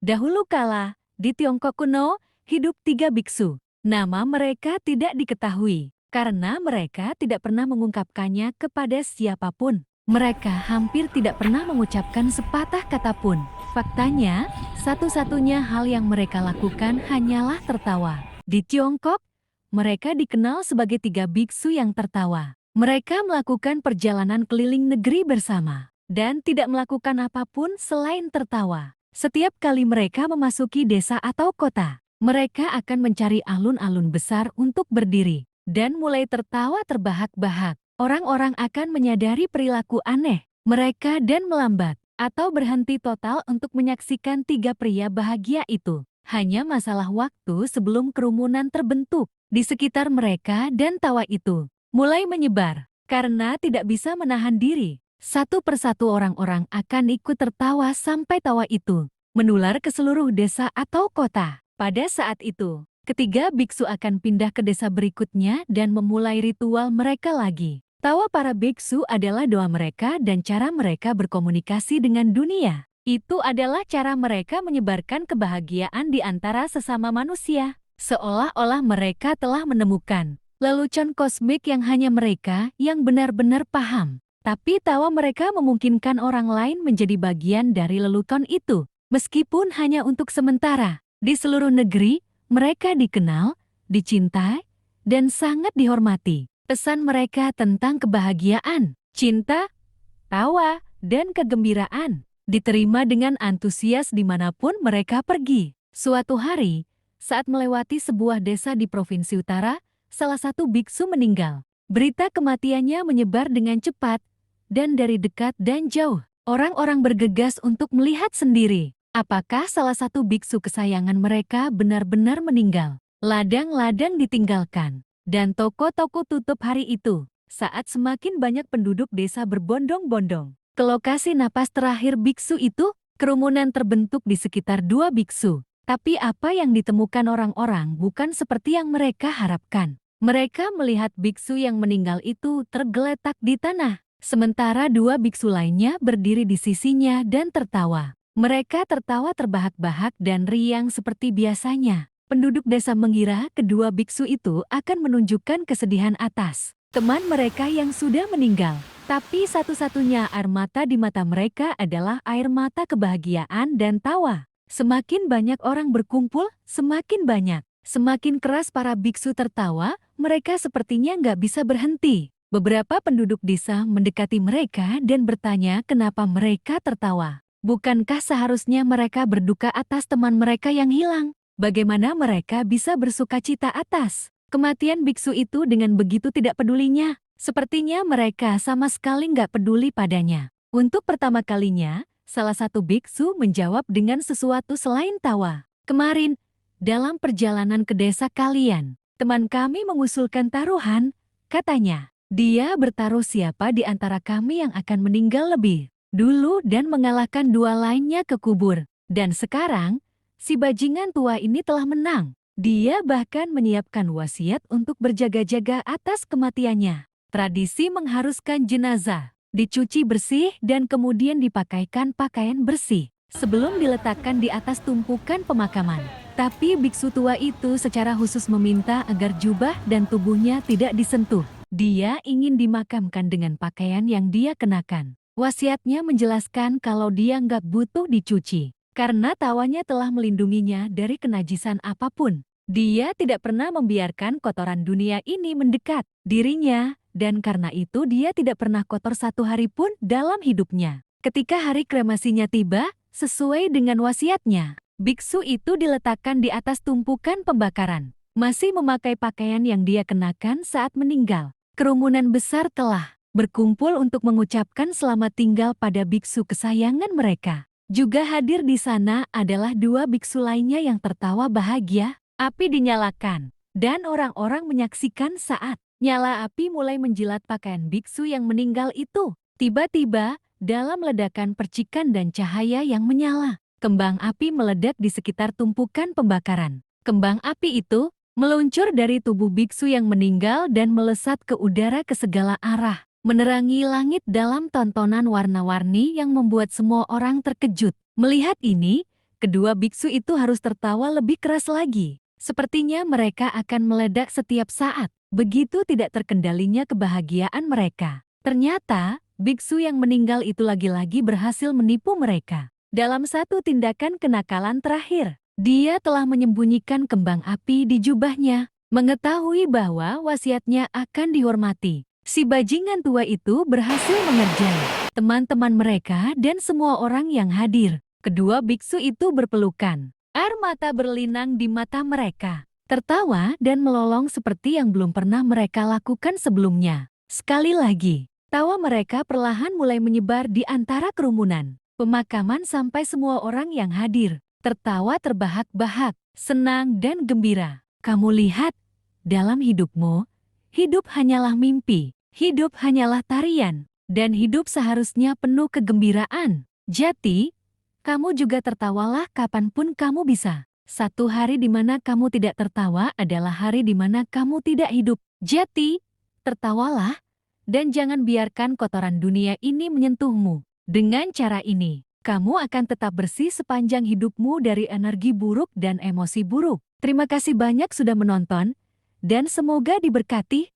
Dahulu kala, di Tiongkok kuno, hidup tiga biksu. Nama mereka tidak diketahui, karena mereka tidak pernah mengungkapkannya kepada siapapun. Mereka hampir tidak pernah mengucapkan sepatah kata pun. Faktanya, satu-satunya hal yang mereka lakukan hanyalah tertawa. Di Tiongkok, mereka dikenal sebagai tiga biksu yang tertawa. Mereka melakukan perjalanan keliling negeri bersama, dan tidak melakukan apapun selain tertawa. Setiap kali mereka memasuki desa atau kota, mereka akan mencari alun-alun besar untuk berdiri dan mulai tertawa terbahak-bahak. Orang-orang akan menyadari perilaku aneh mereka dan melambat atau berhenti total untuk menyaksikan tiga pria bahagia itu. Hanya masalah waktu sebelum kerumunan terbentuk di sekitar mereka dan tawa itu mulai menyebar karena tidak bisa menahan diri. Satu persatu orang-orang akan ikut tertawa sampai tawa itu menular ke seluruh desa atau kota. Pada saat itu, ketiga biksu akan pindah ke desa berikutnya dan memulai ritual mereka lagi. Tawa para biksu adalah doa mereka dan cara mereka berkomunikasi dengan dunia. Itu adalah cara mereka menyebarkan kebahagiaan di antara sesama manusia. Seolah-olah mereka telah menemukan lelucon kosmik yang hanya mereka yang benar-benar paham. Tapi tawa mereka memungkinkan orang lain menjadi bagian dari lelucon itu. Meskipun hanya untuk sementara, di seluruh negeri, mereka dikenal, dicintai, dan sangat dihormati. Pesan mereka tentang kebahagiaan, cinta, tawa, dan kegembiraan diterima dengan antusias dimanapun mereka pergi. Suatu hari, saat melewati sebuah desa di Provinsi Utara, salah satu biksu meninggal. Berita kematiannya menyebar dengan cepat, dan dari dekat dan jauh, orang-orang bergegas untuk melihat sendiri. Apakah salah satu biksu kesayangan mereka benar-benar meninggal? Ladang-ladang ditinggalkan, dan toko-toko tutup hari itu. Saat semakin banyak penduduk desa berbondong-bondong ke lokasi napas terakhir biksu itu, kerumunan terbentuk di sekitar dua biksu. Tapi apa yang ditemukan orang-orang bukan seperti yang mereka harapkan. Mereka melihat biksu yang meninggal itu tergeletak di tanah, sementara dua biksu lainnya berdiri di sisinya dan tertawa. Mereka tertawa terbahak-bahak dan riang seperti biasanya. Penduduk desa mengira kedua biksu itu akan menunjukkan kesedihan atas teman mereka yang sudah meninggal. Tapi satu-satunya air mata di mata mereka adalah air mata kebahagiaan dan tawa. Semakin banyak orang berkumpul, semakin banyak. Semakin keras para biksu tertawa, mereka sepertinya nggak bisa berhenti. Beberapa penduduk desa mendekati mereka dan bertanya kenapa mereka tertawa. Bukankah seharusnya mereka berduka atas teman mereka yang hilang? Bagaimana mereka bisa bersukacita atas kematian biksu itu dengan begitu tidak pedulinya? Sepertinya mereka sama sekali nggak peduli padanya. Untuk pertama kalinya, salah satu biksu menjawab dengan sesuatu selain tawa. Kemarin, dalam perjalanan ke desa kalian, teman kami mengusulkan taruhan, katanya. Dia bertaruh siapa di antara kami yang akan meninggal lebih dulu dan mengalahkan dua lainnya ke kubur. Dan sekarang, si bajingan tua ini telah menang. Dia bahkan menyiapkan wasiat untuk berjaga-jaga atas kematiannya. Tradisi mengharuskan jenazah dicuci bersih dan kemudian dipakaikan pakaian bersih sebelum diletakkan di atas tumpukan pemakaman. Tapi biksu tua itu secara khusus meminta agar jubah dan tubuhnya tidak disentuh. Dia ingin dimakamkan dengan pakaian yang dia kenakan. Wasiatnya menjelaskan kalau dia nggak butuh dicuci, karena tawanya telah melindunginya dari kenajisan apapun. Dia tidak pernah membiarkan kotoran dunia ini mendekat dirinya, dan karena itu dia tidak pernah kotor satu hari pun dalam hidupnya. Ketika hari kremasinya tiba, sesuai dengan wasiatnya, biksu itu diletakkan di atas tumpukan pembakaran, masih memakai pakaian yang dia kenakan saat meninggal. Kerumunan besar telah berkumpul untuk mengucapkan selamat tinggal pada biksu kesayangan mereka. Juga hadir di sana adalah dua biksu lainnya yang tertawa bahagia. Api dinyalakan, dan orang-orang menyaksikan saat nyala api mulai menjilat pakaian biksu yang meninggal itu. Tiba-tiba, dalam ledakan percikan dan cahaya yang menyala, kembang api meledak di sekitar tumpukan pembakaran. Kembang api itu meluncur dari tubuh biksu yang meninggal dan melesat ke udara ke segala arah, menerangi langit dalam tontonan warna-warni yang membuat semua orang terkejut. Melihat ini, Kedua biksu itu harus tertawa lebih keras lagi. Sepertinya mereka akan meledak setiap saat. Begitu tidak terkendalinya kebahagiaan mereka. Ternyata, biksu yang meninggal itu lagi-lagi berhasil menipu mereka. Dalam satu tindakan kenakalan terakhir, dia telah menyembunyikan kembang api di jubahnya. Mengetahui bahwa wasiatnya akan dihormati, si bajingan tua itu berhasil mengerjai teman-teman mereka dan semua orang yang hadir. Kedua biksu itu berpelukan. Air mata berlinang di mata mereka. Tertawa dan melolong seperti yang belum pernah mereka lakukan sebelumnya. Sekali lagi, tawa mereka perlahan mulai menyebar di antara kerumunan pemakaman sampai semua orang yang hadir tertawa terbahak-bahak, senang dan gembira. Kamu lihat, dalam hidupmu, hidup hanyalah mimpi, hidup hanyalah tarian, dan hidup seharusnya penuh kegembiraan. Jadi, kamu juga tertawalah kapanpun kamu bisa. Satu hari di mana kamu tidak tertawa adalah hari di mana kamu tidak hidup. Jadi, tertawalah dan jangan biarkan kotoran dunia ini menyentuhmu. Dengan cara ini, kamu akan tetap bersih sepanjang hidupmu dari energi buruk dan emosi buruk. Terima kasih banyak sudah menonton, dan semoga diberkati.